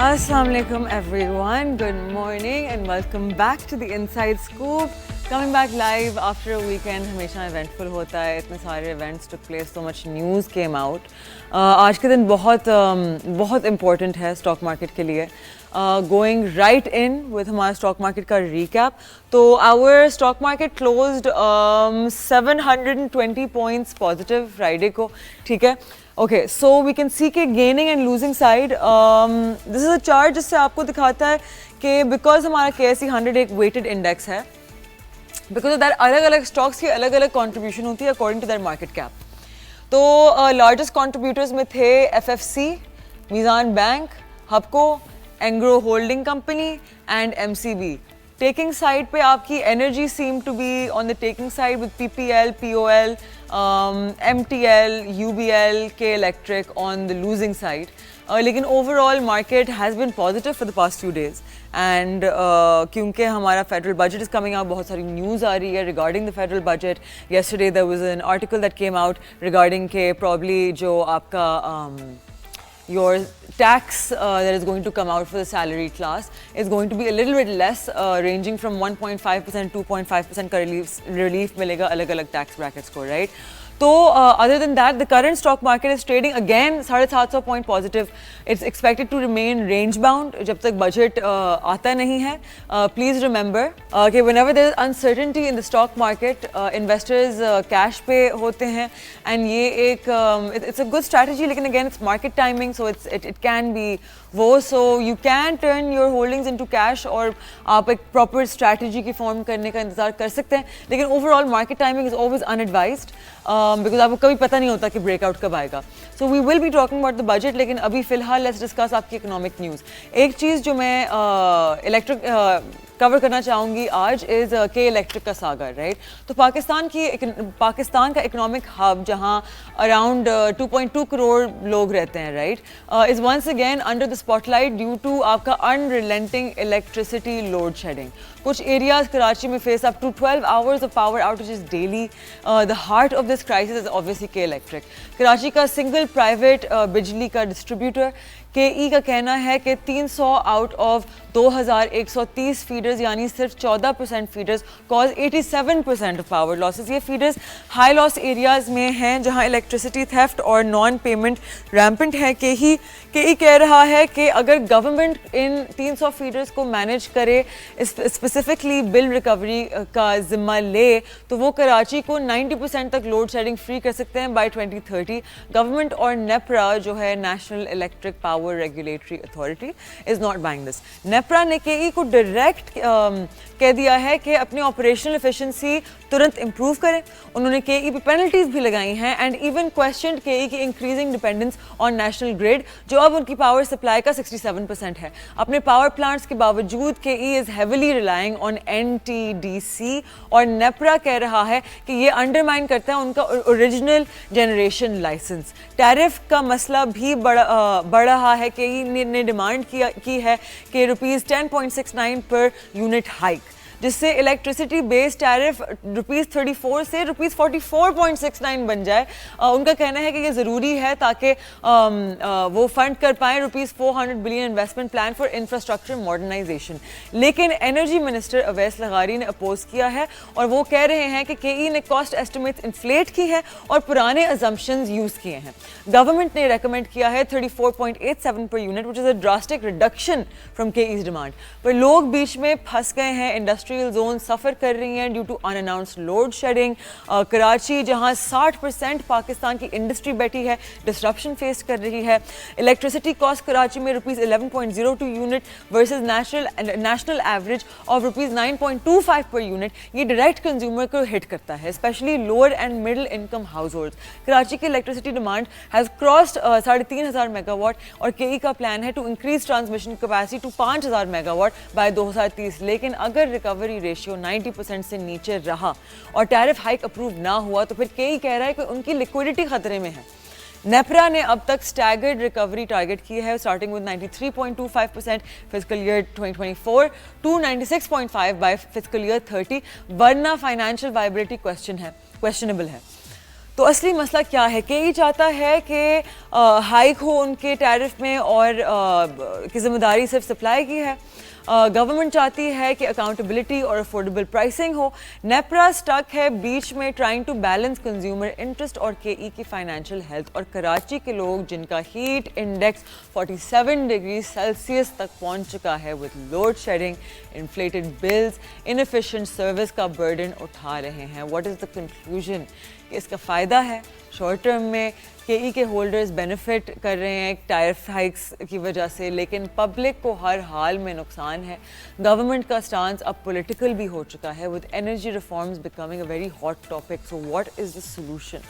Assalamu alaikum everyone, good morning and welcome back to the Inside Scoop. Coming back live after a weekend हमेशा eventful होता है, इतने सारे events took place, so much news came out. आज के दिन बहुत important है stock market के लिए. Going right in with हमारा stock market का recap. तो our stock market closed 720 points positive Friday को, ठीक है? Okay, so we can see कि gaining and losing side. This is a chart जिससे आपको दिखाता है कि because हमारा KSE 100 एक weighted index है, because of that अलग-अलग stocks की अलग-अलग contribution होती है according to their market cap. तो largest contributors में थे FFC, Meezan bank, Hubco, Engro holding company and MCB. Taking side पे आपकी energy seem to be on the taking side with PPL, POL, MTL, UBL, K Electric on the losing side. लेकिन overall market has been positive for the past few days. And क्योंकि हमारा federal budget is coming out, बहुत सारी news आ रही है regarding the federal budget. Yesterday there was an article that came out regarding के probably जो आपका your tax that is going to come out for the salary class is going to be a little bit less, ranging from 1.5% to 2.5% का relief मिलेगा अलग-अलग tax brackets को, right? So other than that, the current stock market is trading again 750 point positive. It's expected to remain range bound जब तक budget आता नहीं है. Please remember कि whenever there is uncertainty in the stock market, investors cash पे होते हैं and ये एक it's a good strategy, लेकिन again it's market timing, so it can be वो, so you can turn your holdings into cash और आप एक proper strategy की form करने का इंतज़ार कर सकते हैं, लेकिन overall market timing is always unadvised. Because आपको कभी पता नहीं होता कि breakout कब आएगा. So we will be talking about the budget, लेकिन अभी फ़िलहाल let's discuss आपकी economic news. एक चीज़ जो मैं कवर करना चाहूँगी आज इज़ के इलेक्ट्रिक का सागर, राइट? तो पाकिस्तान का इकोनॉमिक हब जहाँ अराउंड 2.2 करोड़ लोग रहते हैं, right, is once again under the spotlight due to आपका अनरिलेंटिंग इलेक्ट्रिसिटी लोड शेडिंग. कुछ एरियाज कराची में face up to 12 hours of power outages daily. The heart of this crisis is obviously K Electric. Karachi का single private बिजली का distributor KE का कहना है कि 300 आउट ऑफ 2130 फीडर्स यानी सिर्फ 14% feeders cause 87% of power losses. ये फीडर्स हाई लॉस एरियाज में हैं जहां इलेक्ट्रिसिटी थेफ्ट और नॉन पेमेंट रैम्पेंट है. KE कह रहा है कि अगर गवर्नमेंट इन 300 फीडर्स को मैनेज करे, स्पेसिफिकली बिल रिकवरी का जिम्मा ले, तो वो कराची को 90% तक लोड शेडिंग फ्री कर सकते हैं बाय 2030. गवर्नमेंट और नेपरा जो है national electric power regulatory authority is not buying this. NEPRA ने KE को डायरेक्ट कह दिया है कि अपनी ऑपरेशनल एफिशिएंसी तुरंत इंप्रूव करें. उन्होंने KE पे पेनल्टीज भी लगाई हैं एंड इवन क्वेश्चनड KE की increasing dependence on national grid जो अब उनकी पावर सप्लाई का 67% है. अपने पावर प्लांट्स के बावजूद KE is heavily relying on NTDC और नेपरा कह रहा है कि ये अंडरमाइन करता है उनका ओरिजिनल जनरेशन लाइसेंस. टैरिफ का मसला भी बढ़ रहा है. KE ने डिमांड की है कि ₹10.69 पर यूनिट हाइक, जिससे इलेक्ट्रिसिटी बेस टैरिफ ₹34 से ₹44.69 बन जाए. उनका कहना है कि ये ज़रूरी है ताकि वो फंड कर पाएँ ₹400 billion investment plan for infrastructure modernisation. लेकिन एनर्जी मिनिस्टर अवैस लगारी ने अपोज किया है और वो कह रहे हैं कि KE ने कॉस्ट एस्टिमेट इन्फ्लेट की है और पुराने अजम्पशंस यूज़ किए हैं. गवर्नमेंट ने रेकमेंड किया है 34.87 per unit, which is a drastic reduction from KE's demand. पर लोग बीच में फंस गए हैं. इंडस्ट्रियल जोन सफ़र कर रही हैं due to unannounced load shedding. Karachi जहां 60% पाकिस्तान की इंडस्ट्री बैठी है, डिस्ट्रप्शन फेस कर रही है. इलेक्ट्रिसिटी कॉस्ट कराची में ₹11.02 unit versus national average of ₹9.25 per unit. ये डायरेक्ट कंज्यूमर को हिट करता है, specially lower and middle income households. Karachi की electricity demand has crossed 3,500 megawatt और KE का प्लान है to increase transmission capacity to 5,000 megawatt by 2030. लेकिन अगर रिकवरी रेशियो 90% से नीचे रहा और टैरिफ हाइक अप्रूव ना हुआ तो फिर KE कह रहा है कि उनकी लिक्विडिटी खतरे में है. नेपरा ने अब तक स्टैगर्ड रिकवरी टारगेट की है, starting with 93.25% physical year 2024 to 96.5 by physical year 30, वरना फाइनेंशियल वायबिलिटी क्वेश्चनेबल है. तो असली मसला क्या है कि ये चाहता है कि हाइक हो उनके टैरिफ में और की जिम्मेदारी सिर्फ सप्लाई की है। गवर्नमेंट चाहती है कि अकाउंटेबिलिटी और अफोर्डेबल प्राइसिंग हो। नेपरा स्टक है बीच में trying to balance consumer interest और केई की फाइनेंशियल हेल्थ। और कराची के लोग जिनका हीट इंडेक्स 47 डिग्री सेल्सियस तक पहुंच चुका है with load shedding, inflated bills, inefficient service का बर्डन उठा रहे हैं। What is the conclusion? इसका फ़ायदा है शॉर्ट टर्म में, केई के होल्डर्स बेनिफिट कर रहे हैं टैरिफ हाइक्स की वजह से, लेकिन पब्लिक को हर हाल में नुकसान है। गवर्नमेंट का स्टांस अब पॉलिटिकल भी हो चुका है with energy reforms becoming a very hot topic. So what is the solution?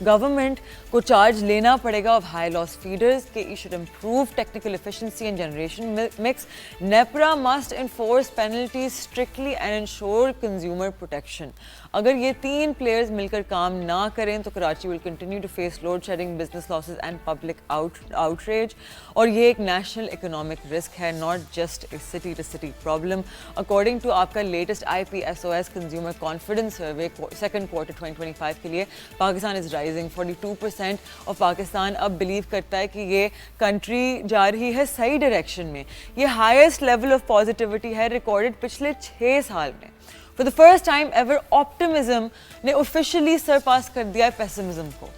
Government को चार्ज लेना पड़ेगा of high loss feeders K E should improve technical efficiency and generation mix. NEPRA must enforce penalties strictly and ensure consumer protection. अगर ये तीन players मिलकर काम ना करें तो Karachi will continue to face load shedding, business losses and public outrage. और ये एक नेशनल इकोनॉमिक रिस्क है, not just a city to city problem. According to आपका latest IPSOS consumer confidence survey second quarter 2025 के लिए, पाकिस्तान इज राइजिंग। 42% ऑफ पाकिस्तान अब believe करता है कि ये कंट्री जा रही है सही डायरेक्शन में। ये हाईएस्ट लेवल ऑफ पॉजिटिविटी है रिकॉर्डेड पिछले 6 साल में। For the first time ever optimism ने ऑफिशियली सरपास कर दिया है पेसिमिज्म को।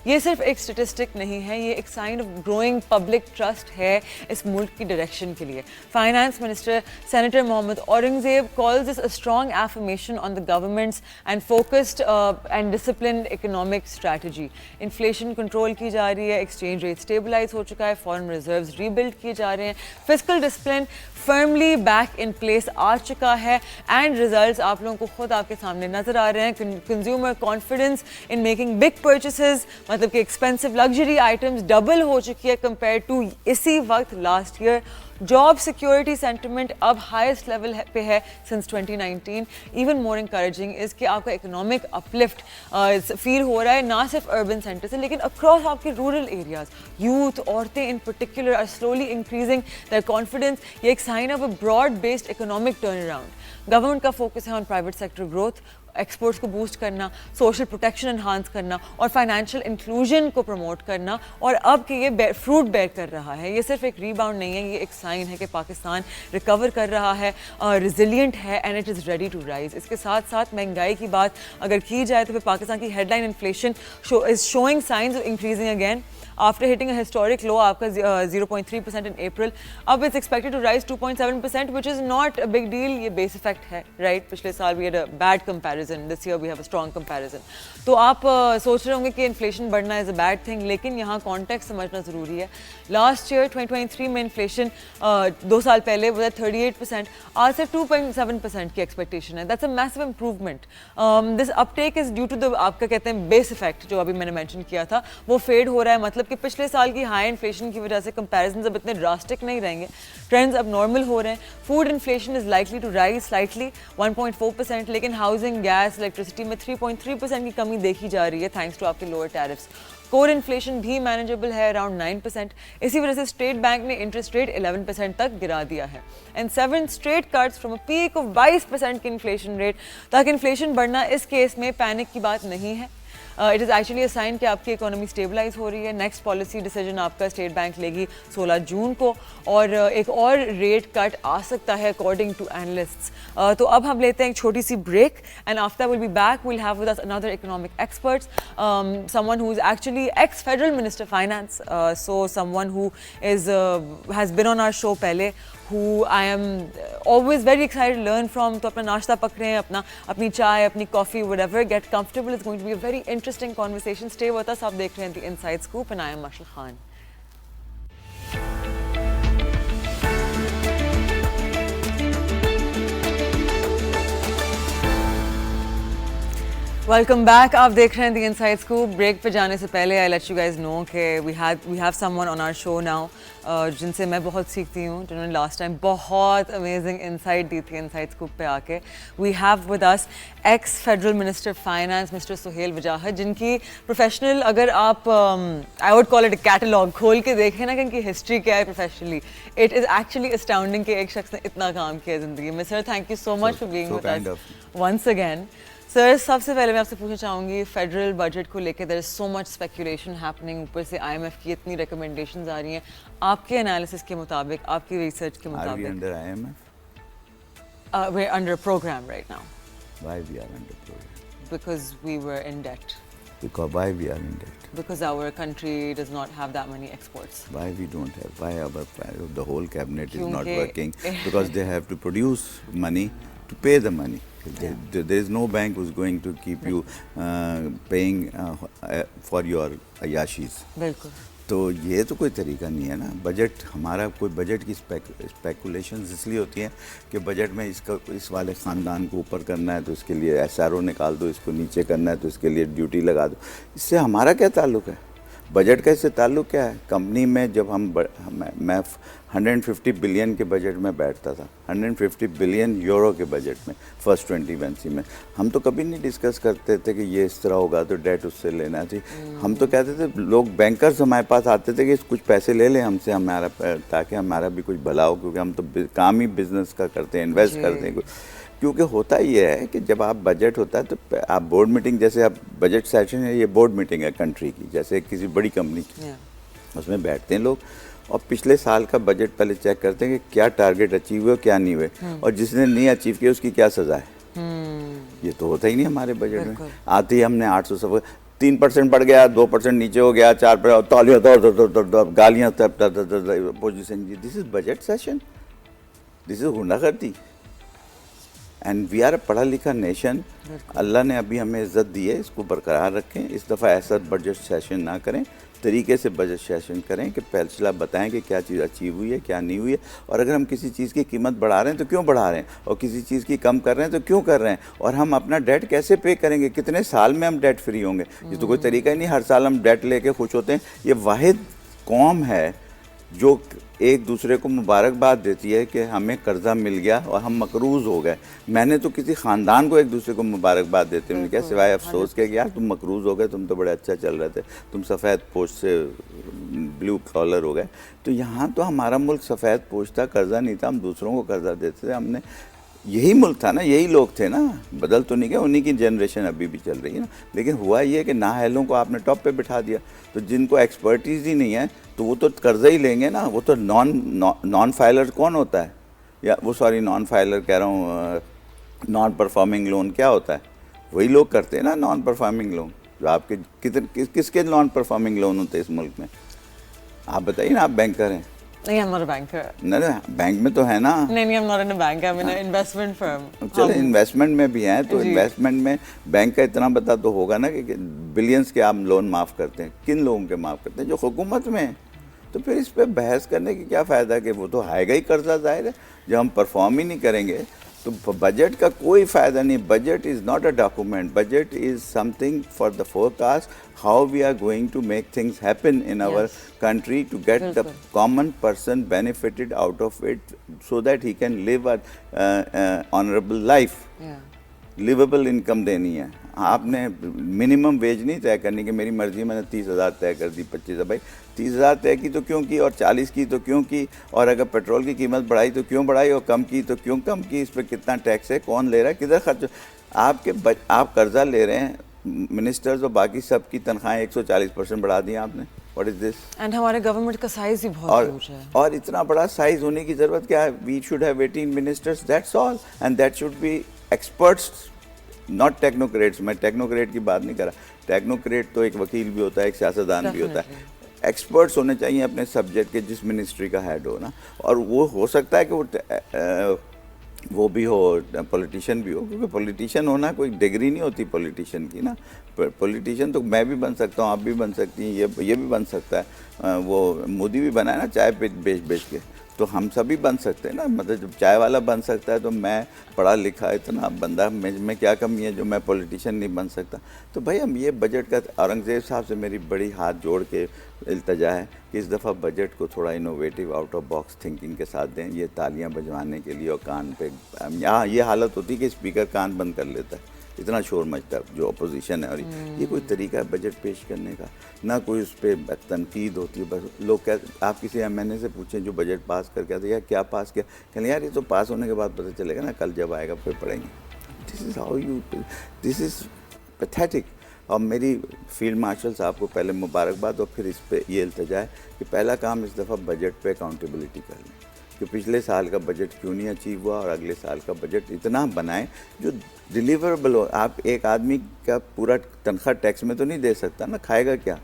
ये सिर्फ एक स्टेटिस्टिक नहीं है, ये एक sign of growing public trust है इस मुल्क की डायरेक्शन के लिए। Finance minister senator Mohammad Aurangzeb calls this a strong affirmation on the government's and focused and disciplined economic strategy. Inflation control की जा रही है, एक्सचेंज रेट स्टेबलाइज हो चुका है, फॉरेन रिजर्व्स रीबिल्ड किए जा रहे हैं, fiscal discipline firmly back in place आ चुका है एंड रिजल्ट्स आप लोगों को खुद आपके सामने नजर आ रहे हैं। Consumer confidence in making big purchases, मतलब कि एक्सपेंसिव लग्जरी आइटम्स डबल हो चुकी है कंपेयर टू इसी वक्त last year. Job security sentiment अब हाईएस्ट लेवल पे है since 2019। Even more encouraging is कि आपका इकोनॉमिक अपलिफ्ट फील हो रहा है ना सिर्फ अर्बन सेंटर से लेकिन अक्रॉस आपके रूरल एरियाज। यूथ, औरतें in particular are slowly increasing their confidence. ये एक sign of a broad based economic turnaround. Government का फोकस है on private sector growth, exports को बूस्ट करना, सोशल प्रोटेक्शन एनहांस करना और फाइनेंशियल इंक्लूजन को प्रमोट करना। और अब कि ये फ्रूट बेयर कर रहा है, ये सिर्फ एक रीबाउंड नहीं है, ये एक साइन है कि पाकिस्तान रिकवर कर रहा है, रिजिलियंट है and it is ready to rise. इसके साथ साथ महंगाई की बात अगर की जाए तो फिर पाकिस्तान की headline inflation is showing signs of increasing again after hitting a historic low. आपका 0.3% इन अप्रैल, अब it's expected to rise 2.7%, which is not a big deal. ये बेस इफेक्ट है, राइट? पिछले साल we had a bad comparison, this year we have a strong comparison. तो आप सोच रहे होंगे कि इन्फ्लेशन बढ़ना इज़ अ बैड थिंग, लेकिन यहाँ कॉन्टेक्स्ट समझना ज़रूरी है। लास्ट ईयर 2023 में इन्फ्लेशन 2 साल पहले वो 38%, आज से 2.7% की एक्सपेक्टेशन है। That's a massive improvement. This uptake is due to the आपका कहते हैं बेस इफेक्ट जो अभी मैंने मेंशन किया था, वो फेड हो रहा है। मतलब कि पिछले साल की हाई इन्फ्लेशन की वजह से कंपैरिजन अब इतने ड्रास्टिक नहीं रहेंगे, ट्रेंड्स अब नॉर्मल हो रहे हैं। Food inflation is likely to rise slightly 1.4%, लेकिन हाउसिंग, गैस, इलेक्ट्रिसिटी में 3.3% की कमी देखी जा रही है थैंक्स टू आपके लोअर टैरिफ्स। कोर इन्फ्लेशन भी मैनेजेबल है अराउंड 9%। इसी वजह से स्टेट बैंक ने इंटरेस्ट रेट 11% तक गिरा दिया है and 7 straight cuts from a peak of 22% की इन्फ्लेशन रेट। ताकि इन्फ्लेशन बढ़ना इस केस में पैनिक की बात नहीं है, it is actually a sign कि आपकी इकोनॉमी स्टेबलाइज हो रही है। नेक्स्ट पॉलिसी डिसीजन आपका स्टेट बैंक लेगी 16 जून को और एक और रेट कट आ सकता है अकॉर्डिंग टू एनालिस्ट्स। तो अब हम लेते हैं एक छोटी सी break and after will be back will have with us another economic experts, someone who is actually ex federal minister finance, so someone who is has been on our show पहले, who I am always very excited to learn from. तो अपना नाश्ता पकड़ें, अपनी चाय, अपनी coffee, whatever, get comfortable. It's going to be a very interesting conversation. Stay with us. आप देख रहे हैं The Inside Scoop and I am Mashal Khan. Welcome back. आप देख रहे हैं द इनसाइड स्कूप। ब्रेक पे जाने से पहले I let you guys know कि we have someone on our show now जिनसे मैं बहुत सीखती हूँ, जिन्होंने लास्ट टाइम बहुत अमेजिंग इंसाइट दी थी इनसाइड स्कूप पे आके। We have with us ex federal minister finance mister Suhail Wajahat, जिनकी प्रोफेशनल अगर आप I would call it catalogue खोल के देखें ना कि इनकी हिस्ट्री क्या है professionally, it is actually astounding कि एक शख्स ने इतना काम किया ज़िंदगी में। Sir thank you so much for being with us once again. Sir सबसे पहले मैं आपसे पूछना चाहूँगी फेडरल बजट को लेकर there is so much speculation happening, ऊपर से आईएमएफ की इतनी रिकमेंडेशंस आ रही हैं, आपके एनालिसिस के मुताबिक, आपकी रिसर्च के मुताबिक under IMF we're under a program right now why we are under program because we were in debt, because why we are in debt, because our country does not have that many exports. why we don't have, why our the whole cabinet is not क्योंकि- working because they have to produce money to pay the money. There is no bank who's going to keep you paying for your ayashis. बिल्कुल तो ये तो कोई तरीका नहीं है ना। बजट हमारा कोई बजट की स्पेकुलेशंस इसलिए होती हैं कि बजट में इसका इस वाले ख़ानदान को ऊपर करना है तो इसके लिए एसआरओ निकाल दो, इसको नीचे करना है तो इसके लिए ड्यूटी लगा दो। इससे हमारा क्या ताल्लुक़ है? बजट का इससे ताल्लुक़ क्या है? कंपनी में जब मैं 150 बिलियन के बजट में बैठता था, 150 बिलियन यूरो के बजट में फर्स्ट 20 में, हम तो कभी नहीं डिस्कस करते थे कि ये इस तरह होगा तो डेट उससे लेना चाहिए। हम तो कहते थे, लोग बैंकर्स हमारे पास आते थे कि कुछ पैसे ले लें हमसे, हमारा ताकि हमारा भी कुछ भला हो, क्योंकि हम तो काम ही बिजनेस का करते हैं, इन्वेस्ट करते हैं। क्योंकि होता ये है कि जब आप बजट होता है तो आप बोर्ड मीटिंग, जैसे आप बजट सेशन है, ये बोर्ड मीटिंग है कंट्री की, जैसे किसी बड़ी कंपनी की, उसमें बैठते हैं लोग और पिछले साल का बजट पहले चेक करते हैं कि क्या टारगेट अचीव हुए क्या नहीं हुए, और जिसने नहीं अचीव किया उसकी क्या सज़ा है। ये तो होता ही नहीं हमारे बजट में। आते ही हमने 800 3% बढ़ गया, 2% नीचे हो गया, 4% तालियां गालियाँ position. This is budget session, this is गुंडागर्दी। एंड वी आर पढ़ा लिखा नेशन। अल्लाह ने अभी हमें इज़्ज़त दी है, इसको बरकरार रखें। इस दफ़ा ऐसा बजट सेशन ना करें, तरीके से बजट सेशन करें कि फैसला बताएं कि क्या चीज़ अचीव हुई है क्या नहीं हुई है, और अगर हम किसी चीज़ की कीमत बढ़ा रहे हैं तो क्यों बढ़ा रहे हैं, और किसी चीज़ की कम कर रहे हैं तो क्यों कर रहे हैं, और हम अपना डेट कैसे पे करेंगे, कितने साल में हम डेट फ्री होंगे। ये तो कोई तरीका ही नहीं, हर साल हम डेट लेके खुश होते हैं। ये वाहिद कौम है जो एक दूसरे को मुबारकबाद देती है कि हमें कर्जा मिल गया और हम मकरूज़ हो गए। मैंने तो किसी ख़ानदान को एक दूसरे को मुबारकबाद देते हैं क्या, सिवाय अफसोस के कि यार तुम मकरूज़ हो गए, तुम तो बड़े अच्छा चल रहे थे, तुम सफ़ेद पोश से ब्लू कॉलर हो गए। तो यहाँ तो हमारा मुल्क सफ़ेद पोश था, कर्जा नहीं था, हम दूसरों को कर्जा देते थे। हमने यही मुल्क था ना, यही लोग थे ना, बदल तो नहीं गया, उन्हीं की जनरेशन अभी भी चल रही है ना। लेकिन हुआ ये कि नाअहलों को आपने टॉप पे बिठा दिया, तो जिनको एक्सपर्टीज़ ही नहीं है तो वो तो कर्जा ही लेंगे ना। वो तो नॉन फाइलर कौन होता है, या वो सॉरी नॉन फाइलर कह रहा हूँ, नॉन परफॉर्मिंग लोन क्या होता है, वही लोग करते हैं ना नॉन परफॉर्मिंग लोन। जो आपके किसके नॉन परफॉर्मिंग लोन होते हैं इस मुल्क में, आप बताइए ना। आप बैंकर हैं? नहीं, I'm not a banker. नहीं, बैंक में तो है ना। नहीं, I'm not in a bank. I'm in an investment firm. चलो इन्वेस्टमेंट में भी हैं, तो इन्वेस्टमेंट में बैंक का इतना बता तो होगा ना कि बिलियंस के आप लोन माफ़ करते हैं। किन लोगों के माफ़ करते हैं? जो हुकूमत में है। तो फिर इस पे बहस करने की क्या फ़ायदा कि वो तो आएगा ही कर्जा, ज़ाहिर है। जब हम परफॉर्म ही नहीं करेंगे तो बजट का कोई फ़ायदा नहीं। Budget is not a document, budget is something for the forecast how we are going to make things happen in our country to get the common person benefited out of it so that he can live a honorable life. Liveable income देनी है। आपने minimum wage नहीं तय करनी कि मेरी मर्जी, मैंने 30,000 तय कर दी, 25,000। भाई 30,000 तय की तो क्यों की, और 40 की तो क्यों की, और अगर पेट्रोल की कीमत बढ़ाई तो क्यों बढ़ाई, और कम की तो क्यों कम की, इस पर कितना टैक्स है, कौन ले रहा है, किधर खर्च। आप कर्जा ले रहे हैं, मिनिस्टर्स और बाकी सब की तनख्वाहें 140% बढ़ा दी आपने। What is this? And हमारे गवर्नमेंट का साइज भी बहुत ह्यूज है। और इतना बड़ा साइज होने की ज़रूरत क्या है? We should have 18 ministers, that's all, and that should be experts, not technocrats। मैं टेक्नोक्रेट की बात नहीं कर रहा। टेक्नोक्रेट तो एक वकील भी होता है, एक सियासतदान भी होता है। एक्सपर्ट्स होने चाहिए अपने सब्जेक्ट के, जिस मिनिस्ट्री का हेड हो ना। और वो हो सकता है कि वो भी हो, पॉलिटिशियन भी हो, क्योंकि पॉलिटिशियन होना कोई डिग्री नहीं होती पॉलिटिशियन की ना। पॉलिटिशियन तो मैं भी बन सकता हूँ, आप भी बन सकती हैं, ये भी बन सकता है। वो मोदी भी बना है ना चाय बेच के, तो हम सभी बन सकते हैं ना। मतलब जब चाय वाला बन सकता है तो मैं पढ़ा लिखा इतना बंदा में क्या कमी है जो मैं पॉलिटिशियन नहीं बन सकता। तो भाई हम ये बजट का, औरंगज़ेब साहब से मेरी बड़ी हाथ जोड़ के इल्तजा है कि इस दफ़ा बजट को थोड़ा innovative, out of box thinking के साथ दें। ये तालियां बजवाने के लिए और कान पे, यहाँ ये हालत होती है कि स्पीकर कान बंद कर लेता है, इतना शोर मचता है जो अपोजिशन है। और ये कोई तरीका है बजट पेश करने का? ना कोई उस पर तनकीद होती है। बस लोग आप किसी एमएनए से पूछें जो बजट पास करके आते, यार क्या पास किया, कहते यार ये तो पास होने के बाद पता चलेगा ना, कल जब आएगा फिर पढ़ेंगे। This is how you, this is pathetic. और मेरी फील्ड मार्शल साहब को पहले मुबारकबाद और फिर इस पे ये इल्तिजा है कि पहला काम इस दफ़ा बजट पे अकाउंटेबिलिटी कर लें कि पिछले साल का बजट क्यों नहीं अचीव हुआ और अगले साल का बजट इतना बनाएं जो डिलीवरेबल हो। आप एक आदमी का पूरा तनख्वाह टैक्स में तो नहीं दे सकता ना, खाएगा क्या?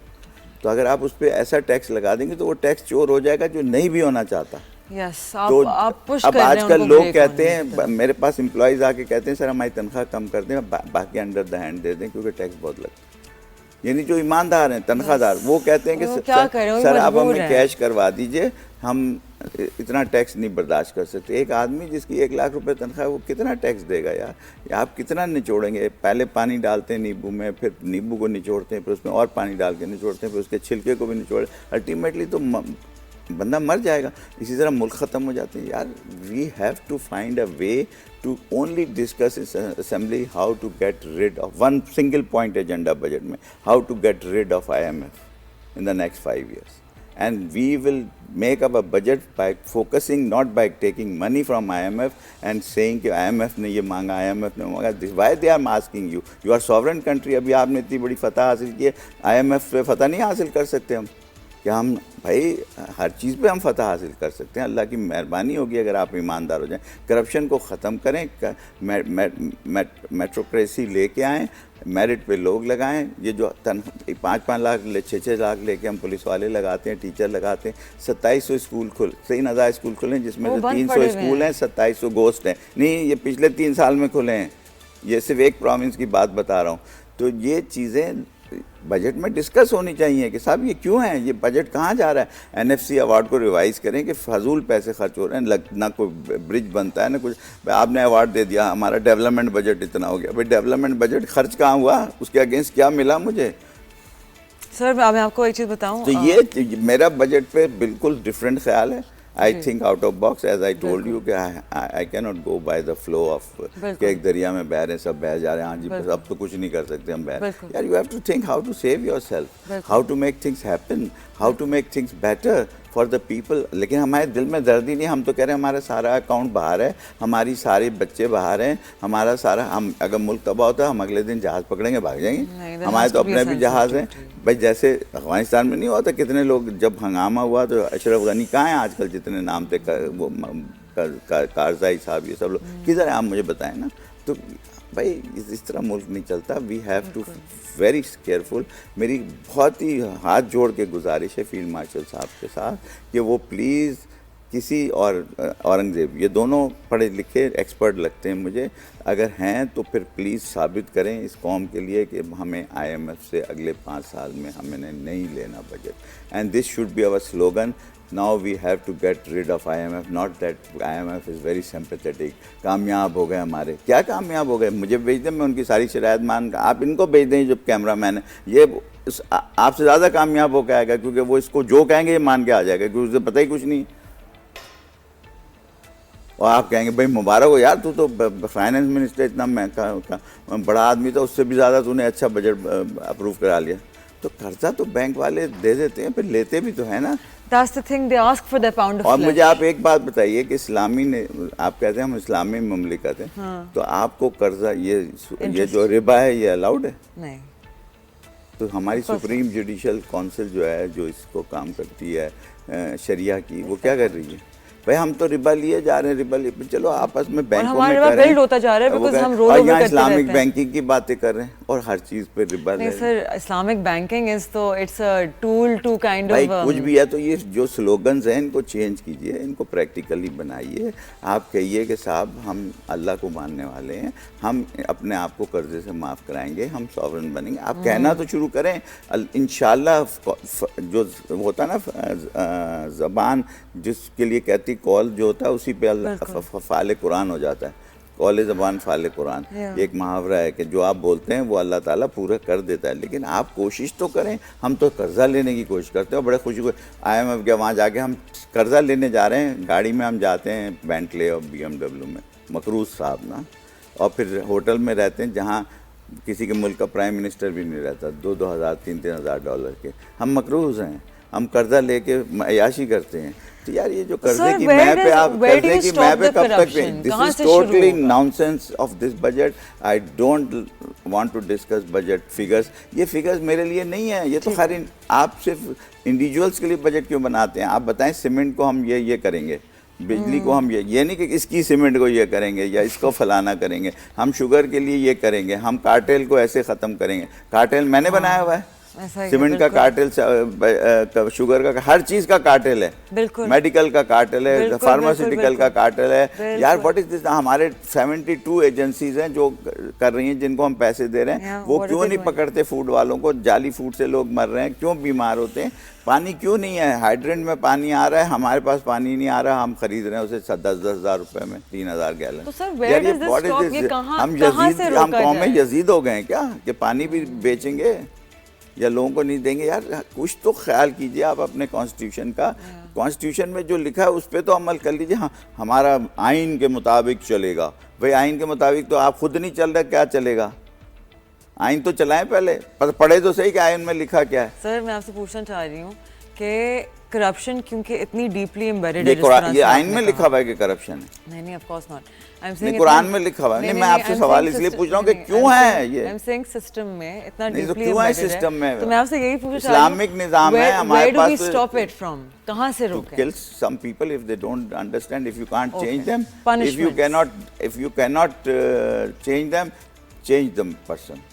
तो अगर आप उस पर ऐसा टैक्स लगा देंगे तो वो टैक्स चोर हो जाएगा जो नहीं भी होना चाहता। यस, तो आप पुश अब कर रहे हैं आजकल उनको लोग break कहते होने हैं, की। मेरे पास एम्प्लॉयज़ आके कहते हैं सर हमारी तनख्वाह कम कर दें, बाकी अंडर द हैंड दे दें क्योंकि टैक्स बहुत लगता है। यानी जो ईमानदार हैं तनख्वाहदार वो कहते हैं कि वो क्या करें, वो सर आप मजबूर हमें हैं। कैश करवा दीजिए, हम इतना टैक्स नहीं बर्दाश्त कर सकते। एक आदमी जिसकी 1 लाख रुपए तनख्वाह है वो कितना टैक्स देगा यार? या आप कितना निचोड़ेंगे? पहले पानी डालते हैं नींबू में, फिर नींबू को निचोड़ते हैं, फिर उसमें और पानी डाल के निचोड़ते हैं, फिर उसके छिलके को भी निचोड़े, अल्टीमेटली तो बंदा मर जाएगा। इसी तरह मुल्क ख़त्म हो जाते हैं यार। We have to find a way to only discuss इस assembly how to get rid of one single point agenda budget में, how to get rid of IMF in the next 5 years. And we will make up a budget by focusing not by taking money from IMF and saying कि IMF ने ये मांगा, IMF ने मांगा। Why they are asking you? You are sovereign country। अभी आपने इतनी बड़ी फतह हासिल की है, IMF पे फतह नहीं हासिल कर सकते हम? क्या हम भाई हर चीज़ पे हम फतह हासिल कर सकते हैं? अल्लाह की मेहरबानी होगी अगर आप ईमानदार हो जाएं। करप्शन को ख़त्म करें, मेट्रोक्रेसी लेके आएँ, मेरिट पे लोग लगाएं। ये जो 5-5 लाख 6-6 लाख लेके हम पुलिस वाले लगाते हैं, टीचर लगाते हैं। 2700 स्कूल 3,000 स्कूल खुले जिसमें से 300 स्कूल हैं, 2700 गोस्ट हैं। नहीं, ये पिछले 3 साल में खुले हैं। ये सिर्फ एक प्रोविंस की बात बता रहा हूँ। तो ये चीज़ें बजट में डिस्कस होनी चाहिए कि साहब ये क्यों है, ये बजट कहाँ जा रहा है। NFC अवार्ड को रिवाइज़ करें कि फजूल पैसे खर्च हो रहे हैं, ना कोई ब्रिज बनता है ना कुछ। आपने अवार्ड दे दिया, हमारा डेवलपमेंट बजट इतना हो गया। भाई डेवलपमेंट बजट खर्च कहाँ हुआ, उसके अगेंस्ट क्या मिला मुझे? सर मैं आपको एक चीज़ बताऊं, तो ये मेरा बजट पे बिल्कुल डिफरेंट ख्याल है। I think out of box, as I told you कि I can not go by the flow of कि एक दरिया में बह रहे हैं, सब बह जा रहे हैं, हाँ जी बस अब तो कुछ नहीं कर सकते हम बह रहे हैं। यार you have to think how to save yourself, how to make things happen, how to make things better for the people. लेकिन हमारे दिल में दर्द ही नहीं। हम तो कह रहे हैं हमारा सारा अकाउंट बाहर है, हमारी सारे बच्चे बाहर हैं, हमारा सारा, हम अगर मुल्क तबाह होता है हम अगले दिन जहाज़ पकड़ेंगे भाग जाएंगे। हमारे तो अपने भी जहाज़ हैं भाई। जैसे अफगानिस्तान में नहीं होता, कितने लोग जब हंगामा हुआ तो अशरफ गनी कहाँ हैं आजकल, जितने नाम थे वो कारजाई साहब, ये सब लोग किधर हैं आप मुझे बताएं ना। तो भाई इस तरह मुल्क नहीं चलता। We have to very careful. मेरी बहुत ही हाथ जोड़ के गुजारिश है फील्ड मार्शल साहब के साथ कि वो प्लीज़ किसी और औरंगज़ेब, ये दोनों पढ़े लिखे एक्सपर्ट लगते हैं मुझे, अगर हैं तो फिर प्लीज़ साबित करें इस कौम के लिए कि हमें IMF से अगले 5 साल में हमें नहीं लेना budget. And this should be our slogan. Now we have to get rid of IMF, not that IMF is very sympathetic। कामयाब हो गए हमारे, क्या कामयाब हो गए? मुझे भेज दें, मैं उनकी सारी शरायत मान, आप इनको भेज दें जो कैमरा मैन है, ये आपसे ज़्यादा कामयाब हो के आएगा क्योंकि वो इसको जो कहेंगे ये मान के आ जाएगा क्योंकि उसे पता ही कुछ नहीं। और आप कहेंगे भाई मुबारक हो यार, तू तो फाइनेंस मिनिस्टर इतना महंगा बड़ा आदमी था, उससे भी ज़्यादा तूने अच्छा बजट अप्रूव करा लिया। तो कर्जा तो बैंक वाले दे देते हैं, फिर लेते भी तो है ना। That's the thing, they ask for their pound of और flesh. मुझे आप एक बात बताइए कि इस्लामी ने, आप कहते हैं हम इस्लामी ममलिकत हैं, हाँ। तो आपको कर्जा ये जो रिबा है ये अलाउड है? नहीं। तो हमारी सुप्रीम जुडिशल काउंसिल जो है, जो इसको काम करती है शरिया की, वो क्या कर रही है? भाई हम तो रिबा लिए जा रहे हैं, रिबा लिए, चलो आपस में बैंकों में रिबा बिल्ड होता जा रहा है बिकॉज़ हम रोल ओवर करते रहते हैं। इस्लामिक बैंकिंग की बातें कर रहे हैं और हर चीज़ पे रिबा। नहीं सर, इस्लामिक बैंकिंग इज तो it's a tool to kind of, भाई कुछ भी है तो ये जो स्लोगन्स हैं इनको चेंज कीजिए, इनको प्रैक्टिकली बनाइए। आप कहिए कि साहब हम अल्लाह को मानने वाले हैं, हम अपने आप को कर्जे से माफ़ कराएंगे, हम सॉवरन बनेंगे। आप कहना तो शुरू करें। इंशाल्लाह जो होता है ना ज़बान जिसके लिए कहती कॉल जो होता है उसी पे फाले कुरान हो जाता है। कौल ज़बान फाले कुरान एक मुहावरा है कि जो आप बोलते हैं वो अल्लाह ताला पूरा कर देता है। लेकिन आप कोशिश तो करें। हम तो कर्जा लेने की कोशिश करते हैं और बड़े खुशी को IMF के वहाँ जाके हम कर्जा लेने जा रहे हैं, गाड़ी में हम जाते हैं बेंटले और BMW में, मकरूज़ साहब ना, और फिर होटल में रहते हैं जहाँ किसी के मुल्क का प्राइम मिनिस्टर भी नहीं रहता, 2-2 हज़ार $3-3 हज़ार के। हम मकरूज़ हैं हम कर्जा लेके अयाशी करते हैं। तो यार ये जो कर्जे Sir, की where मैं पे does- आप where do कर्जे you की stop मैं पे the कब तक corruption? दिस कहाँ इज से शुरू टोटली होगा? Nonsense of this budget. I don't want to discuss budget figures. ये फिगर्स मेरे लिए नहीं है, ये तो हर आप सिर्फ इंडिविजुअल्स के लिए बजट क्यों बनाते हैं? आप बताएं सीमेंट को हम ये करेंगे, बिजली को हम ये नहीं कि इसकी सीमेंट को ये करेंगे या इसको फलाना करेंगे, हम शुगर के लिए ये करेंगे, हम कार्टेल को ऐसे ख़त्म करेंगे। कार्टेल मैंने बनाया हुआ है, ऐसा ही है, सीमेंट का बिल्कुल। कार्टेल, शुगर का, हर चीज़ का कार्टेल है, बिल्कुल। मेडिकल का कार्टेल है, बिल्कुल, फार्मास्यूटिकल बिल्कुल, का कार्टेल है। बिल्कुल। यार व्हाट इज दिस? हमारे 72 एजेंसीज हैं जो कर रही हैं, जिनको हम पैसे दे रहे हैं। Yeah, वो what are क्यों they नहीं doing? पकड़ते फूड वालों को? जाली फूड से लोग मर रहे हैं, क्यों बीमार होते हैं? पानी क्यों नहीं है? हाइड्रेंट में पानी आ रहा है, हमारे पास पानी नहीं आ रहा, हम खरीद रहे हैं उसे 10-10 हज़ार रुपए में 3,000 गैलन। तो sir, where does this stop? ये हम कहाँ से यजीद, हम रोका कौम में जाए? यजीद हो गए हैं क्या कि पानी भी बेचेंगे या लोगों को नहीं देंगे? यार कुछ तो ख्याल कीजिए आप अपने कॉन्स्टिट्यूशन का। कॉन्स्टिट्यूशन में जो लिखा है उस पर तो अमल कर लीजिए। हाँ, हमारा आइन के मुताबिक चलेगा। भाई आइन के मुताबिक तो आप खुद नहीं चल रहे, क्या चलेगा? आइन तो चलाएं पहले, पर पढ़े तो सही कि आइन में लिखा क्या है। सर मैं आपसे पूछना चाह रही हूँ कि करप्शन क्योंकि इतनी डीपली एम्बेडेड है, ये आइन में लिखा हुआ है कि करप्शन है? नहीं of course not. I am नहीं, सेइंग कुरान में लिखा हुआ है। नहीं, मैं आपसे सवाल इसलिए पूछ रहा हूँ कि क्यों है ये? आई एम सेइंग सिस्टम में इतना नहीं, तो डीपली क्यों है एम्बेडेड सिस्टम में? तो मैं आपसे यही पूछना चाह रही हूँ, इस्लामिक निज़ाम है हमारे पास। Where do we stop it from? कहाँ से to रोकें? kill some people if they don't understand, if you can't change Okay. them, Punishments. if you cannot change them, change the person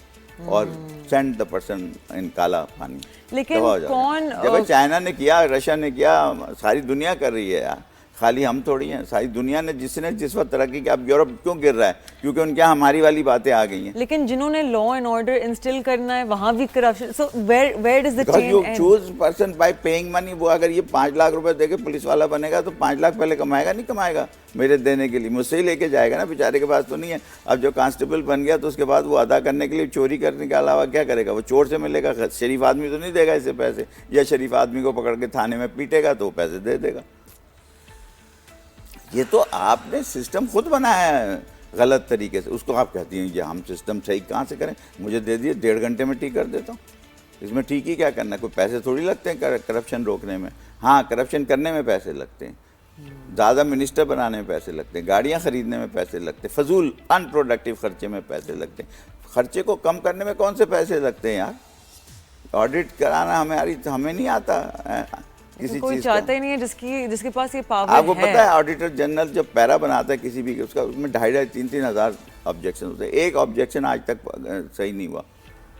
or send the person in काला पानी। लेकिन दबा हो जाएगा। कौन जब भाई चाइना ने किया, रशिया ने किया, सारी दुनिया कर रही है यार, खाली हम थोड़ी हैं। सारी दुनिया ने जिस वक्त तरक्की की, अब यूरोप क्यों गिर रहा है? क्योंकि उनके यहाँ हमारी वाली बातें आ गई हैं। लेकिन जिन्होंने लॉ एंड ऑर्डर इंस्टिल करना है वहाँ भी corruption. So where does the Because chain you and? choose person by paying money। वो अगर ये 5 लाख रुपए देके पुलिस वाला बनेगा तो 5 लाख पहले कमाएगा नहीं कमाएगा मेरे देने के लिए? मुझसे ही लेके जाएगा ना, बेचारे के पास तो नहीं है। अब जो कांस्टेबल बन गया तो उसके बाद वो अदा करने के लिए चोरी करने के अलावा क्या करेगा? वो चोर से मिलेगा, शरीफ आदमी तो नहीं देगा इसे पैसे, या शरीफ आदमी को पकड़ के थाने में पीटेगा तो वो पैसे दे देगा। ये तो आपने सिस्टम खुद बनाया है गलत तरीके से। उसको आप कहती हैं ये हम सिस्टम सही कहाँ से करें? मुझे दे दिए, 1.5 घंटे में ठीक कर देता हूँ। इसमें ठीक ही क्या करना है? कोई पैसे थोड़ी लगते हैं करप्शन रोकने में। हाँ, करप्शन करने में पैसे लगते हैं, ज़्यादा मिनिस्टर बनाने में पैसे लगते हैं, गाड़ियाँ खरीदने में पैसे लगते हैं, फजूल अनप्रोडक्टिव खर्चे में पैसे लगते हैं। खर्चे को कम करने में कौन से पैसे लगते हैं यार? ऑडिट कराना हमें नहीं आता किसी कोई चीज़ का। चाहता ही नहीं है जिसके पास ये पावर आपको है। पता है ऑडिटर जनरल जब पैरा बनाता है किसी भी उसका, उसमें 2,500-3,000 हज़ार ऑब्जेक्शन होते हैं। एक ऑब्जेक्शन आज तक सही नहीं हुआ।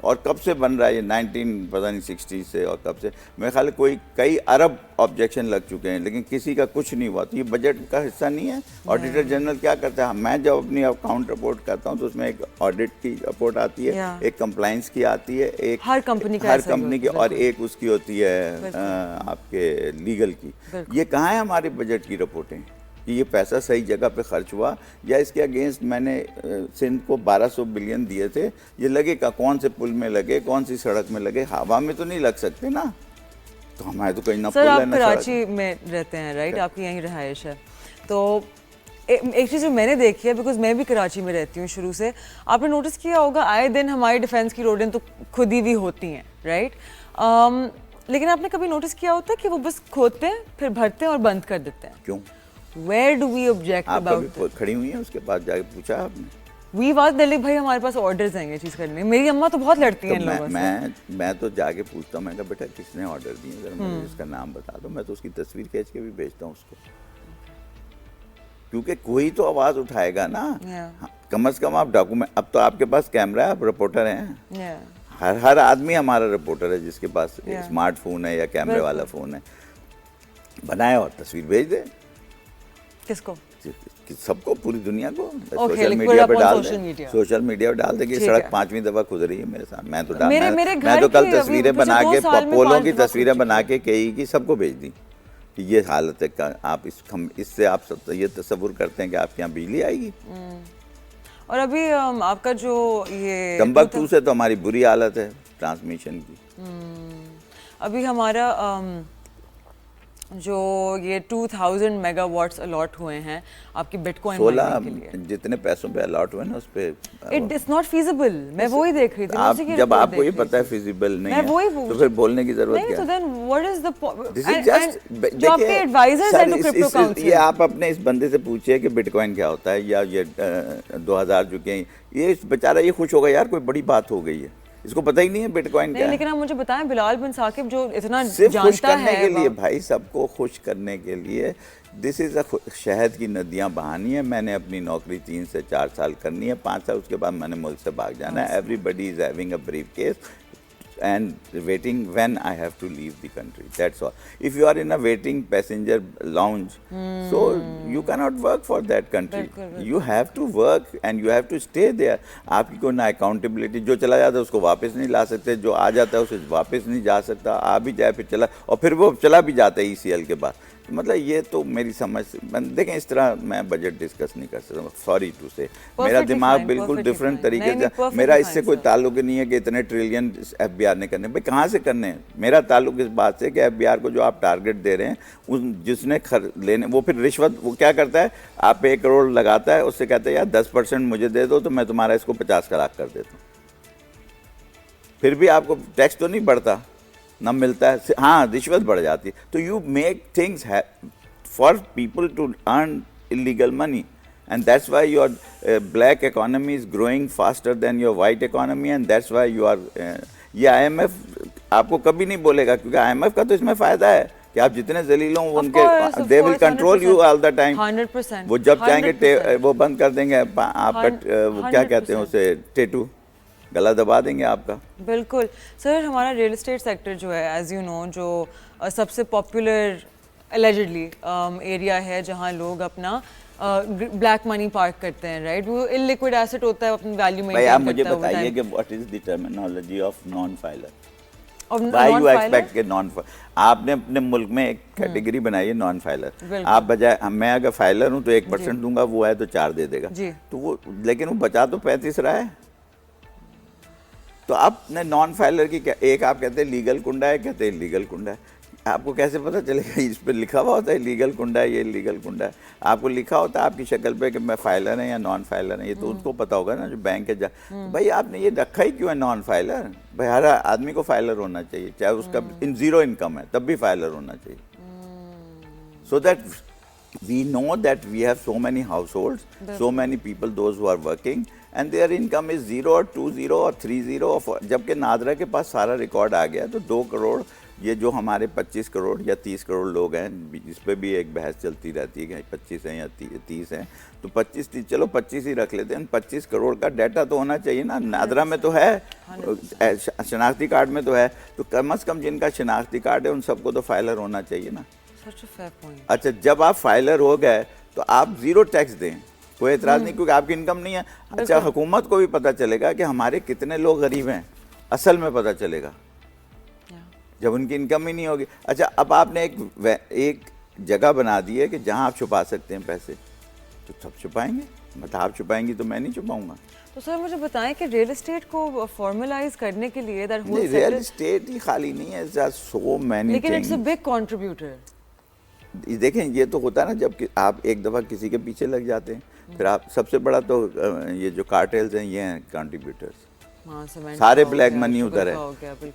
और कब से बन रहा है ये? 19 पता नहीं 60 से, और कब से मेरे ख्याल है कई अरब ऑब्जेक्शन लग चुके हैं, लेकिन किसी का कुछ नहीं हुआ। तो ये बजट का हिस्सा नहीं है? ऑडिटर जनरल क्या करता है? मैं जब अपनी अकाउंट रिपोर्ट करता हूँ तो उसमें एक ऑडिट की रिपोर्ट आती है, एक कंप्लाइंस की आती है, एक हर कंपनी की, और एक उसकी होती है आपके लीगल की। ये कहाँ है हमारे बजट की रिपोर्टें कि ये पैसा सही जगह पे खर्च हुआ, या इसके अगेंस्ट मैंने सिंध को 1200 बिलियन दिए थे, ये लगे का कौन से पुल में लगे, कौन सी सड़क में लगे? हवा में तो नहीं लग सकते ना। तो हमारे तो कहीं ना पुल सर है आप ना कराची में रहते हैं, राइट? आपकी यहीं रहायश है। तो एक चीज़ जो मैंने देखी है, बिकॉज मैं भी कराची में रहती हूँ शुरू से, आपने नोटिस किया होगा आए दिन हमारी डिफेंस की रोडें तो खुदी हुई होती हैं, राइट? लेकिन आपने कभी नोटिस किया होता है कि वो बस खोदते हैं, फिर भरते हैं और बंद कर देते हैं? क्यों? Where do we object आप about कभी खड़ी हुई हैं उसके पास जाके पूछा आपने? We बात दिलीप भाई हमारे पास ऑर्डर्स हैं ये चीज़ करने। मेरी अम्मा तो बहुत लड़ती हैं इन लोगों से। मैं तो जाके पूछता हूँ, मैं कहा बेटा किसने ऑर्डर दिए, अगर मुझे इसका नाम बता दो, मैं तो उसकी तस्वीर खींच के भी भेजता हूँ उसको, क्योंकि कोई तो आवाज़ उठाएगा ना। हाँ, कम से कम आप डॉक्यूमेंट, अब तो आपके पास कैमरा है, आप रिपोर्टर हैं। हर आदमी हमारा रिपोर्टर है जिसके पास स्मार्टफोन है या कैमरे वाला फ़ोन है। बनाए और तस्वीर भेज दे। किसको? सबको, पूरी दुनिया को। Okay, सोशल like मीडिया पे put up on डाल social दे, media. सोशल मीडिया पे डाल दे कि ठीक सड़क है। 5वीं दफा खुद रही है मेरे साथ। मैं तो मेरे मैं तो कल घर की तस्वीरें अभी बना मुझे के 2 साल में पोलों 5 की दफा तस्वीरें खुद बना के कई की सबको भेज दी कि ये हालत है का। आप इससे आप ये तस्वुर करते हैं कि आपके यहाँ बिजली आएगी? और अभी आपका जो ये तंबाकू से तो हमारी बुरी हालत है ट्रांसमिशन की। अभी हमारा जो ये 2000 मेगावाट्स अलॉट हुए हैं आपकी बिटकॉइन माइनिंग के लिए। 16 जितने पैसों पे अलॉट हुए ना उस पे इट इज नॉट फीजिबल। मैं वही देख रही थी, आप उसी की जब report आपको ये देख रही पता है थी। फिजिबल नहीं मैं है वही तो फिर बोलने की जरूरत नहीं, क्या तो है? Then what is This is just जो आपके एडवाइजर्स हैं टू क्रिप्टो ये काउंसिल। आप अपने इस बंदे से पूछिए कि बिटकॉइन क्या होता है, या ये 2000 जो के ये इस बेचारा ये खुश होगा यार कोई बड़ी बात हो गई है, इसको पता ही नहीं है बिटकॉइन क्या नहीं, है। लेकिन आप मुझे बताएं बिलाल बिन साकिब जो इतना सिर्फ खुश जानता करने है के लिए भाई, सबको खुश करने के लिए। दिस इज़ अ शहद की नदियाँ बहानी है। मैंने अपनी नौकरी 3 से 4 साल करनी है, 5 साल उसके बाद मैंने मुल्क से भाग जाना है। Everybody is having a brief case and waiting when I have to leave the country. That's all. If you are in a waiting passenger lounge, so you cannot work for that country. You have to work and you have to stay there. आपकी कोई ना accountability, जो चला जाता है उसको वापस नहीं ला सकते, जो आ जाता है उसे वापस नहीं जा सकता, आ भी जाए फिर चला, और फिर वो चला भी जाता है ECL के बाद। मतलब ये तो मेरी समझ, देखें इस तरह मैं बजट डिस्कस नहीं कर सकता, सॉरी टू से। मेरा दिमाग बिल्कुल डिफरेंट तरीके से, मेरा इससे कोई ताल्लुक नहीं है कि इतने ट्रिलियन FBI ने करने। भाई कहाँ से करने हैं? मेरा ताल्लुक इस बात से कि FBI को जो आप टारगेट दे रहे हैं, उस जिसने लेने, वो फिर रिश्वत, वो क्या करता है, आप 1 करोड़ लगाता है, उससे कहता है यार 10% मुझे दे दो तो मैं तुम्हारा इसको 50 लाख कर देता हूँ। फिर भी आपको टैक्स तो नहीं बढ़ता ना, मिलता है, हाँ रिश्वत बढ़ जाती है। तो you make things for people to earn illegal money, and that's why your black economy is growing faster than your white economy, and that's why you are, ये IMF आपको कभी नहीं बोलेगा, क्योंकि IMF का तो इसमें फ़ायदा है कि आप जितने जलील हों उनके, they will control you all the time. 100%। वो जब चाहेंगे वो बंद कर देंगे आपका, वो क्या कहते हैं उसे, टेटू, गला दबा देंगे आपका। बिल्कुल सर। हमारा रियल एस्टेट सेक्टर जो है एज यू नो, जो सबसे पॉपुलर एलिजिडली एरिया है जहां लोग अपना ब्लैक मनी पार्क करते हैं, राइट? वो इलिक्विड एसेट होता है, अपनी वैल्यू में। भाई आप मुझे बताइए कि what is the terminology of non filer? Why you expect के नॉन, आपने अपने मुल्क में एक कैटेगरी बनाई है नॉन फाइलर। आप बजाय, मैं अगर फाइलर हूँ तो 1% दूंगा, वो है तो 4 दे देगा तो वो, लेकिन वो बचा तो 35 रहा है। तो आपने नॉन फाइलर की क्या, एक आप कहते हैं लीगल कुंडा है, कहते हैं लीगल कुंडा है। आपको कैसे पता चलेगा? इस पर लिखा हुआ होता है लीगल कुंडा है, ये लीगल कुंडा है। आपको लिखा होता है आपकी शक्ल पे कि मैं फाइलर है या नॉन फाइलर है, ये तो उनको पता होगा ना जो बैंक है। भाई आपने ये रखा ही क्यों है नॉन फाइलर? भाई हर आदमी को फाइलर होना चाहिए, चाहे उसका जीरो इनकम है तब भी फाइलर होना चाहिए, so that we know that we have so many households, so many people, those who are working, and their income is 0 or 20 or 30 or, जबकि नादरा के पास सारा रिकॉर्ड आ गया। तो 2 करोड़, ये जो हमारे 25 करोड़ या 30 करोड़ लोग हैं, इस पर भी एक बहस चलती रहती है कि 25 हैं या 30 हैं, तो 25 चलो 25 ही रख लेते हैं। 25 करोड़ का डाटा तो होना चाहिए ना। नादरा में तो है, शनाख्ती कार्ड में तो है, तो कम से कम जिनका शनाख्ती कार्ड है उन सबको तो फाइलर होना चाहिए ना। अच्छा, जब आप फाइलर हो गए तो आप 0 टैक्स दें, कोई एतराज़ नहीं, क्योंकि आपकी इनकम नहीं है। अच्छा, हुकूमत को भी पता चलेगा कि हमारे कितने लोग गरीब हैं, असल में पता चलेगा जब उनकी इनकम ही नहीं होगी। अच्छा, अब आपने एक जगह बना दी है कि जहां आप छुपा सकते हैं पैसे, तो सब छुपाएंगे। मतलब आप छुपाएंगी तो मैं नहीं छुपाऊंगा। तो सर मुझे बताएं कि रियल एस्टेट को फॉर्मलाइज करने के लिए दैट होल रियल एस्टेट ही खाली नहीं है, सो मैनी, लेकिन इट्स अ बिग कंट्रीब्यूटर। देखें, ये तो होता है ना जब आप एक दफ़ा किसी के पीछे लग जाते हैं, फिर आप, सबसे बड़ा तो ये जो कार्टेल्स हैं ये हैं कंट्रीब्यूटर्स। सारे ब्लैक मनी उधर है।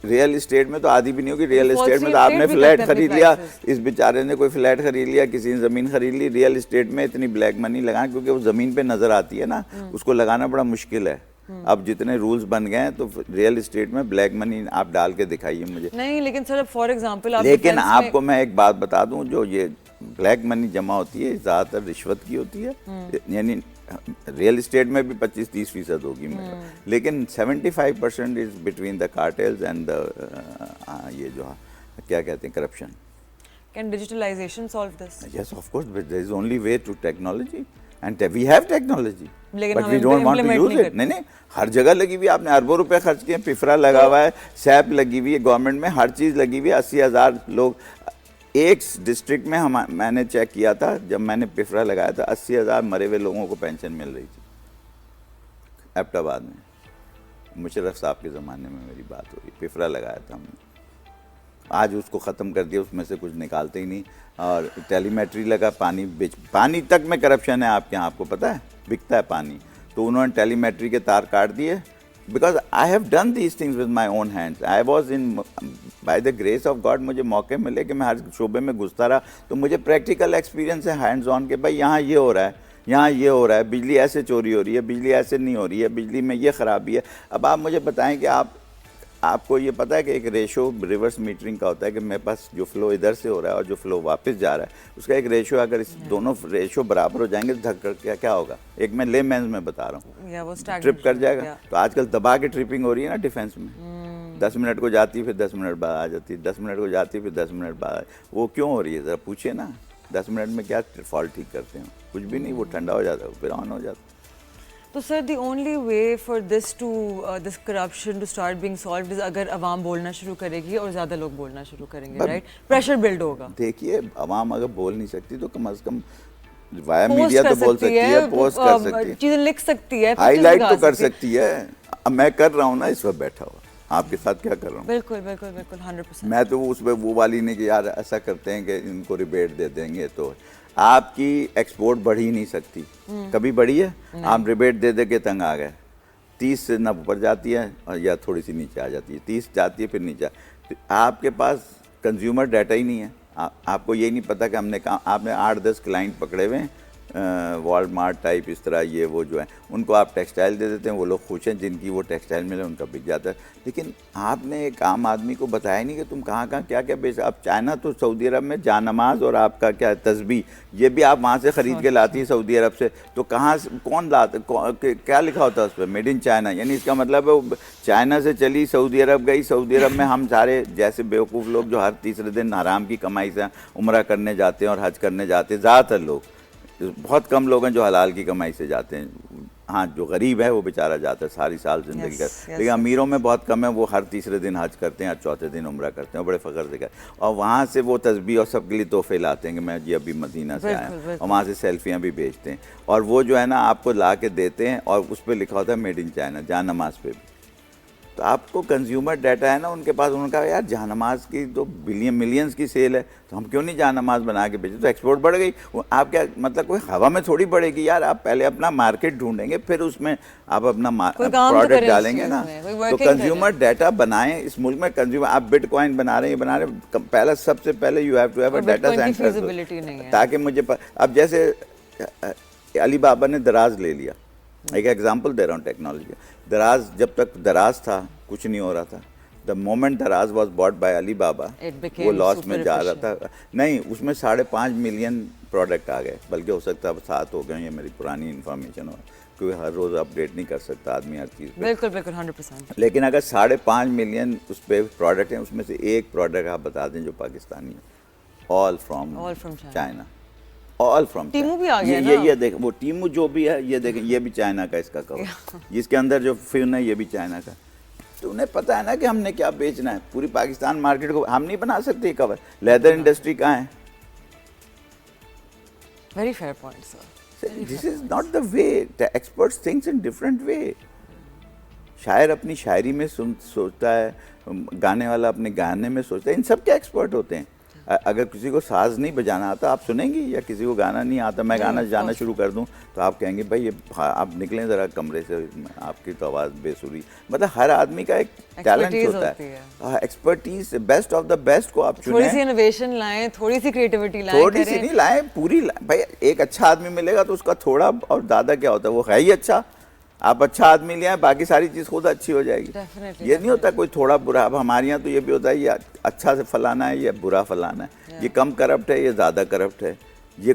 रियल एस्टेट में तो आधी भी नहीं होगी। रियल एस्टेट में तो आपने फ्लैट खरीद लिया, इस बेचारे ने कोई फ्लैट खरीद लिया, किसी ने ज़मीन खरीद ली। रियल एस्टेट में इतनी ब्लैक मनी लगाना, क्योंकि वो ज़मीन पे नज़र आती है ना, उसको लगाना बड़ा मुश्किल है। अब जितने रूल्स बन गए हैं तो रियल एस्टेट में ब्लैक मनी आप डाल के दिखाइए मुझे। नहीं, लेकिन सर फॉर एग्जांपल आप, लेकिन आपको मैं एक बात बता दूं, जो ये ब्लैक मनी जमा होती है ज़्यादातर रिश्वत की होती है। यानी रियल एस्टेट में भी 25-30% होगी, लेकिन 75% is between the cartels and the ये जो क्या कहते हैं, corruption. Can digitalization solve this? Yes, of course, but there is only way to technology, and we have technology, लेकिन we don't want to use it. नहीं, हर जगह लगी हुई, आपने अरबों रुपए खर्च किए, पिफरा लगा हुआ है, सैप लगी हुई है गवर्नमेंट में, हर चीज़ लगी हुई है। 80,000 लोग एक डिस्ट्रिक्ट में, मैंने चेक किया था जब मैंने पिफरा लगाया था, 80,000 मरे हुए लोगों को पेंशन मिल रही थी एबटाबाद में। मुशर्रफ साहब के ज़माने में मेरी बात हो रही, पिफरा लगाया था हमने, आज उसको ख़त्म कर दिया, उसमें से कुछ निकालते ही नहीं। और टेलीमेट्री लगा, पानी तक में करप्शन है आपके यहाँ, आपको पता है, बिकता है पानी। तो उन्होंने टेलीमेट्री के तार काट दिए, because I have done these things with my own hands. I was in, by the grace of God मुझे मौके मिले कि मैं हर शोबे में घुसता रहा, तो मुझे प्रैक्टिकल एक्सपीरियंस है हैंड्स ऑन के, भाई यहाँ ये हो रहा है, यहाँ ये हो रहा है, बिजली ऐसे चोरी हो रही है, बिजली ऐसे नहीं हो रही है, बिजली में ये ख़राबी है। अब आप मुझे बताएं कि आपको ये पता है कि एक रेशो रिवर्स मीटरिंग का होता है कि मेरे पास जो फ्लो इधर से हो रहा है और जो फ्लो वापस जा रहा है उसका एक रेशो, अगर इस दोनों रेशो बराबर हो जाएंगे तो धक्का क्या होगा, एक मैं लेमैन्स में बता रहा हूँ, ट्रिप कर जाएगा। तो आजकल दबा के ट्रिपिंग हो रही है ना डिफेंस में, 10 मिनट को जाती है फिर 10 मिनट बाद आ जाती है, 10 मिनट को जाती है फिर 10 मिनट बाद, वो क्यों हो रही है ज़रा पूछिए ना। 10 मिनट में क्या फॉल्ट ठीक करते हैं, कुछ भी नहीं, वो ठंडा हो जाता है फिर ऑन हो जाता है। तो sir the only way for this corruption to start being solved is अगर अवाम बोलना शुरू करेगी और ज़्यादा लोग बोलना शुरू करेंगे, राइट? प्रेशर बिल्ड होगा। देखिए अवाम अगर बोल नहीं सकती तो कम से कम वाया मीडिया तो बोल सकती है, पोस्ट कर सकती है, चीज़ें लिख सकती है, हाईलाइट तो कर सकती है। अब मैं कर रहा हूँ ना इस वक्त बैठा हुआ आपके साथ, क्या कर रहा हूँ? बिल्कुल बिल्कुल बिल्कुल 100%। मैं तो उसमें वो वाली नहीं कि यार ऐसा करते हैं कि इनको रिबेट दे देंगे तो आपकी एक्सपोर्ट बढ़ ही नहीं सकती। कभी बढ़ी है? आप रिबेट दे दे के तंग आ गए, 30 से ना ऊपर जाती है और या थोड़ी सी नीचे आ जाती है, 30 जाती है फिर नीचे। तो आपके पास कंज्यूमर डाटा ही नहीं है, आपको ये नहीं पता कि हमने कहा, आपने 8-10 क्लाइंट पकड़े हुए हैं वॉलमार्ट टाइप इस तरह, ये वो जो है उनको आप टेक्सटाइल दे देते हैं, वो लोग खुश हैं, जिनकी वो टेक्सटाइल मिले उनका बिक जाता है। लेकिन आपने एक आम आदमी को बताया नहीं कि तुम कहाँ कहाँ क्या क्या बेच। अब चाइना तो सऊदी अरब में जानमाज और आपका क्या तस्बीह, ये भी आप वहाँ से ख़रीद के लाती है सऊदी अरब से, तो कहाँ से कौन लाता, क्या लिखा होता है उस पर, मेड इन चाइना, यानी इसका मतलब है चाइना से चली सऊदी अरब गई, सऊदी अरब में हम सारे जैसे बेवकूफ़ लोग जो हर तीसरे दिन हराम की कमाई से उम्रा करने जाते हैं और हज करने जाते हैं, ज़्यादातर लोग, बहुत कम लोग हैं जो हलाल की कमाई से जाते हैं। हाँ, जो गरीब है वो बेचारा जाता है सारी साल ज़िंदगी का, लेकिन अमीरों में बहुत कम है, वो हर तीसरे दिन हज करते हैं, हर चौथे दिन उम्रा करते हैं, बड़े फ़ख्र से करते हैं। और वहाँ से वो तस्बीह और सबके लिए तोहफे लाते हैं कि मैं ये अभी मदीना से आया, और वहाँ से सेल्फियाँ भी बेचते हैं, और वो जो है ना आपको ला के देते हैं और उस पर लिखा होता है मेड इन चाइना, जानमाज पे भी। तो आपको कंज्यूमर डाटा है ना उनके पास, उन्होंने कहा यार जहानमाज की तो मिलियंस की सेल है, तो हम क्यों नहीं जहानमाज बना के बेचें, तो एक्सपोर्ट बढ़ गई। आप क्या मतलब कोई हवा में थोड़ी बढ़ेगी यार, आप पहले अपना मार्केट ढूंढेंगे फिर उसमें आप अपना प्रोडक्ट डालेंगे ना। तो कंज्यूमर डाटा बनाएं इस मुल्क में। कंज्यूमर आप बिटकॉइन बना रहे हैं, पहला सबसे पहले you have to have a data centre, ताकि मुझे अब जैसे अली बाबा ने दराज ले लिया, एक एग्जांपल दे रहा हूँ टेक्नोलॉजी। दराज जब तक दराज था कुछ नहीं हो रहा था, द मोमेंट दराज वॉज बॉट बाय अली बाबा वो लॉस में जा रहा था। नहीं, उसमें 5.5 मिलियन प्रोडक्ट आ गए, बल्कि हो सकता है 7 हो गए, ये मेरी पुरानी इन्फॉर्मेशन हो, क्योंकि हर रोज़ अपडेट नहीं कर सकता आदमी हर चीज़ पे। बिल्कुल बिल्कुल 100%। लेकिन अगर 5.5 मिलियन उस पर प्रोडक्ट हैं, उसमें से एक प्रोडक्ट आप बता दें जो पाकिस्तानी है, all from China, all from Temu भी आ गया ना। ये देख, वो टीमू जो भी है ये देखें, ये भी चाइना का इसका कवर, जिसके अंदर जो फिन है ये भी चाइना का। तो उन्हें पता है ना कि हमने क्या बेचना है, पूरी पाकिस्तान मार्केट को हम नहीं बना सकते कवर। लेदर इंडस्ट्री कहाँ है? Very fair point sir. This is not the way, the experts thinks in different way. शायर अपनी शायरी में सोचता है, गाने वाला अपने गाने में सोचता है, इन सब के एक्सपर्ट होते हैं। अगर किसी को साज नहीं बजाना आता आप सुनेंगी, या किसी को गाना नहीं आता मैं गाना जाना शुरू कर दूं तो आप कहेंगे भाई ये आप निकलें ज़रा कमरे से, आपकी तो आवाज़ बेसुरी। मतलब हर आदमी का एक टैलेंट होता है, expertise, best of the best को आप चुनें। थोड़ी सी इनोवेशन लाएं, थोड़ी सी क्रिएटिविटी लाएं, थोड़ी सी नहीं लाएं, पूरी भाई एक अच्छा आदमी मिलेगा तो उसका थोड़ा और ज़्यादा क्या होता है, वो है ही अच्छा। आप अच्छा आदमी ले आए, बाकी सारी चीज़ खुद अच्छी हो जाएगी। ये नहीं होता कोई थोड़ा बुरा। अब हमारे यहाँ तो ये भी होता है ये अच्छा से फलाना है या बुरा फलाना है, ये कम करप्ट है या ज़्यादा करप्ट है, ये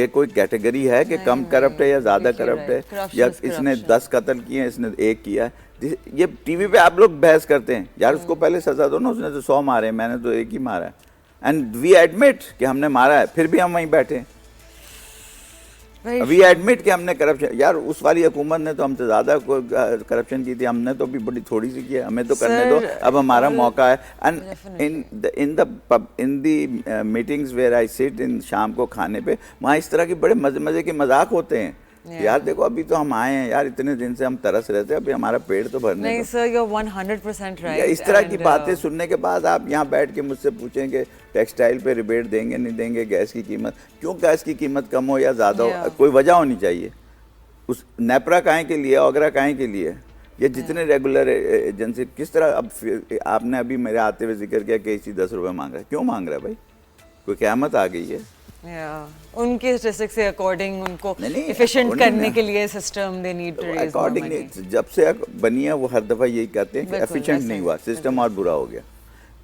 कोई कैटेगरी है कि कम करप्ट है या ज़्यादा करप्ट है, या इसने 10 कत्ल किए हैं इसने 1 किया है। ये टीवी पे आप लोग बहस करते हैं, यार उसको पहले सजा दो ना, उसने तो 100 मारे, मैंने तो 1 ही मारा है, एंड वी एडमिट कि हमने मारा है, फिर भी हम वहीं बैठे हैं। वी एडमिट कि हमने करप्शन, यार उस वाली हुकूमत ने तो हमसे ज़्यादा करप्शन की थी, हमने तो अभी बड़ी थोड़ी सी की है, हमें तो करने दो, अब हमारा मौका है। And in the meetings where I sit in, शाम को खाने पे वहाँ इस तरह के बड़े मज़े के मजाक होते हैं यार देखो अभी तो हम आए हैं यार, इतने दिन से हम तरस रहे थे, अभी हमारा पेट तो भरने नहीं दो। सर, यू आर 100% या राइट। इस तरह की बातें सुनने के बाद आप यहाँ बैठ के मुझसे पूछेंगे टेक्सटाइल पे रिबेट देंगे नहीं देंगे, गैस की कीमत, क्यों गैस की कीमत कम हो या ज़्यादा हो, Yeah. कोई वजह होनी चाहिए। उस नेपरा काहे के लिए, ओगरा काहे के लिए, ये जितने रेगुलर एजेंसी किस तरह, अब आपने अभी मेरे आते हुए जिक्र किया कि इसी 10 रुपये मांग रहा है, क्यों मांग रहा है भाई, कोई क़यामत आ गई है? उनके स्टैटिस्टिक्स के अकॉर्डिंग उनको नहीं, एफिशिएंट उन्होंने- करने के लिए system they need to raise more according money. जब से बनी है वो हर दफ़ा यही कहते हैं कि बिल्कुल, एफिशिएंट वैसे नहीं ही, हुआ सिस्टम और बुरा हो गया।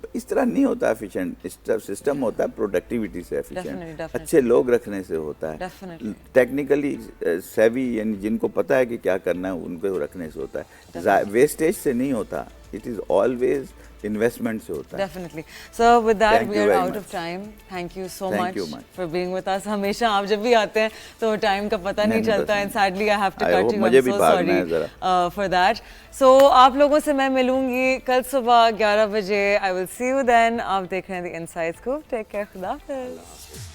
तो इस तरह नहीं होता एफिशिएंट सिस्टम, होता है प्रोडक्टिविटी से Definitely, एफिशिएंट, definitely. अच्छे लोग रखने से होता है, Definitely. टेक्निकली सेवी यानी जिनको पता है कि क्या करना है उनको रखने से होता है, वेस्टेज से नहीं होता, इट इज़ ऑलवेज इन्वेस्टमेंट से होता है। Definitely. So with that Thank we you are very out of much. time. Thank you so Thank you much much. for being with us. हमेशा आप जब भी आते हैं तो टाइम का पता नहीं नहीं, चलता बस and sadly I have to I cut hope you. मुझे I'm भी so भागना है sorry ज़रा। for that. So आप लोगों से मैं मिलूंगी कल सुबह 11 बजे. I will see you then. आप देख रहे हैं The Insights को. Take care. खुदा हाफिज़.